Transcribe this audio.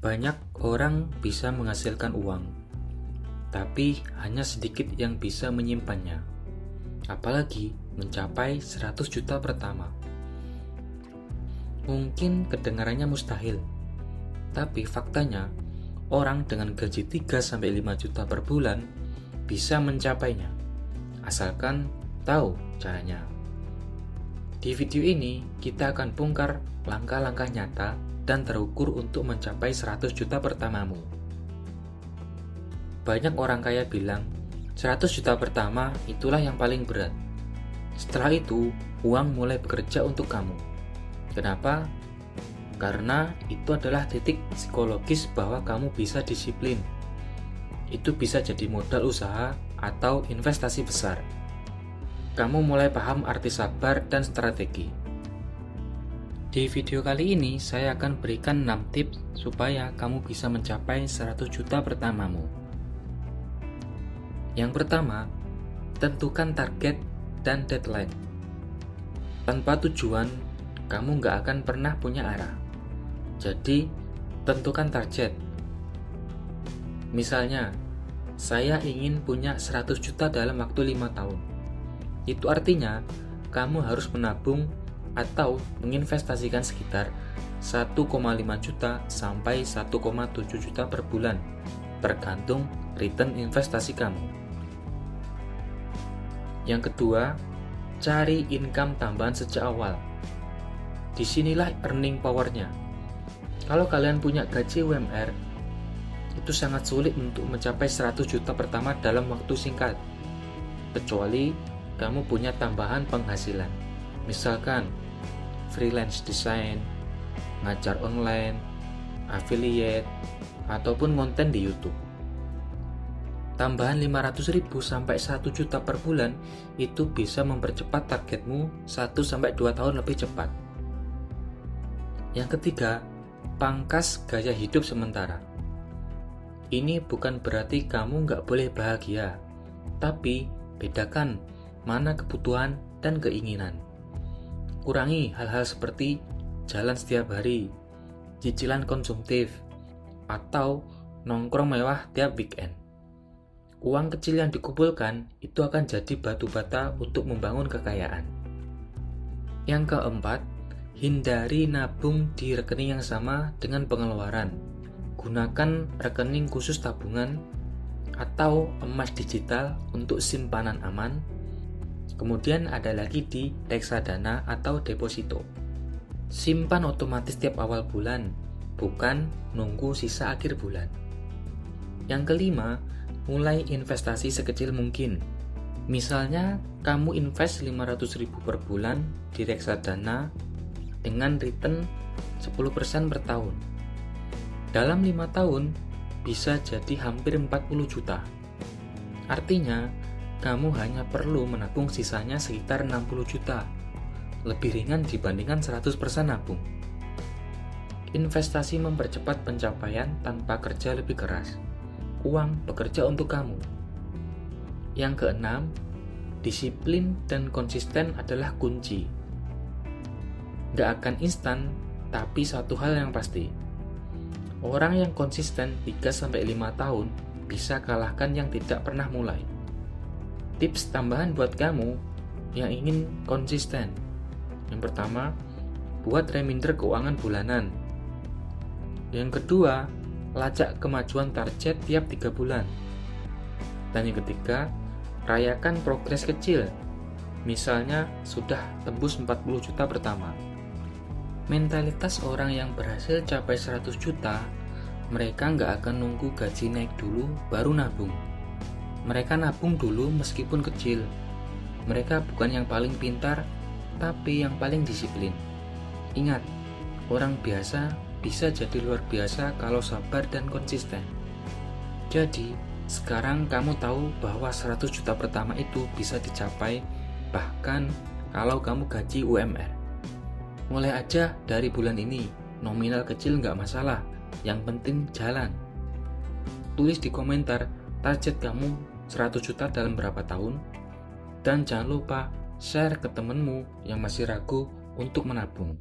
Banyak orang bisa menghasilkan uang, tapi hanya sedikit yang bisa menyimpannya. Apalagi mencapai 100 juta pertama. Mungkin kedengarannya mustahil, tapi faktanya orang dengan gaji 3-5 juta per bulan bisa mencapainya, asalkan tahu caranya. Di video ini, kita akan bongkar langkah-langkah nyata dan terukur untuk mencapai 100 juta pertamamu. Banyak orang kaya bilang, 100 juta pertama itulah yang paling berat. Setelah itu, uang mulai bekerja untuk kamu. Kenapa? Karena itu adalah titik psikologis bahwa kamu bisa disiplin. Itu bisa jadi modal usaha atau investasi besar. Kamu mulai paham arti sabar dan strategi. Di video kali ini, saya akan berikan 6 tips supaya kamu bisa mencapai 100 juta pertamamu. Yang pertama, tentukan target dan deadline. Tanpa tujuan, kamu nggak akan pernah punya arah. Jadi, tentukan target. Misalnya, saya ingin punya 100 juta dalam waktu 5 tahun. Itu artinya, kamu harus menabung atau menginvestasikan sekitar 1,5 juta sampai 1,7 juta per bulan, tergantung return investasi kamu. Yang kedua, cari income tambahan sejak awal. Disinilah earning power-nya. Kalau kalian punya gaji UMR, itu sangat sulit untuk mencapai 100 juta pertama dalam waktu singkat, kecuali kamu punya tambahan penghasilan. Misalkan freelance design, ngajar online, affiliate, ataupun konten di YouTube. Tambahan 500.000 sampai 1 juta per bulan itu bisa mempercepat targetmu 1-2 tahun lebih cepat. Yang ketiga, pangkas gaya hidup sementara. Ini bukan berarti kamu nggak boleh bahagia, tapi bedakan mana kebutuhan dan keinginan. Kurangi hal-hal seperti jalan setiap hari, cicilan konsumtif, atau nongkrong mewah tiap weekend. Uang kecil yang dikumpulkan itu akan jadi batu bata untuk membangun kekayaan. Yang keempat, hindari nabung di rekening yang sama dengan pengeluaran. Gunakan rekening khusus tabungan atau emas digital untuk simpanan aman. Kemudian ada lagi di reksadana atau deposito. Simpan otomatis tiap awal bulan, bukan nunggu sisa akhir bulan. Yang kelima, mulai investasi sekecil mungkin. Misalnya, kamu invest 500.000 per bulan di reksadana dengan return 10% per tahun. Dalam 5 tahun, bisa jadi hampir 40 juta. Artinya, kamu hanya perlu menabung sisanya sekitar 60 juta. Lebih ringan dibandingkan 100% nabung. Investasi mempercepat pencapaian tanpa kerja lebih keras. Uang bekerja untuk kamu. Yang keenam, disiplin dan konsisten adalah kunci. Gak akan instan, tapi satu hal yang pasti. Orang yang konsisten 3-5 tahun bisa kalahkan yang tidak pernah mulai. Tips tambahan buat kamu yang ingin konsisten. Yang pertama, buat reminder keuangan bulanan. Yang kedua, lacak kemajuan target tiap 3 bulan. Dan yang ketiga, rayakan progres kecil. Misalnya, sudah tembus 40 juta pertama. Mentalitas orang yang berhasil capai 100 juta, mereka nggak akan nunggu gaji naik dulu baru nabung. Mereka nabung dulu meskipun kecil. Mereka bukan yang paling pintar, tapi yang paling disiplin. Ingat, orang biasa bisa jadi luar biasa kalau sabar dan konsisten. Jadi, sekarang kamu tahu bahwa 100 juta pertama itu bisa dicapai bahkan kalau kamu gaji UMR. Mulai aja dari bulan ini, nominal kecil nggak masalah, yang penting jalan. Tulis di komentar target kamu 100 juta dalam berapa tahun, dan jangan lupa share ke temenmu yang masih ragu untuk menabung.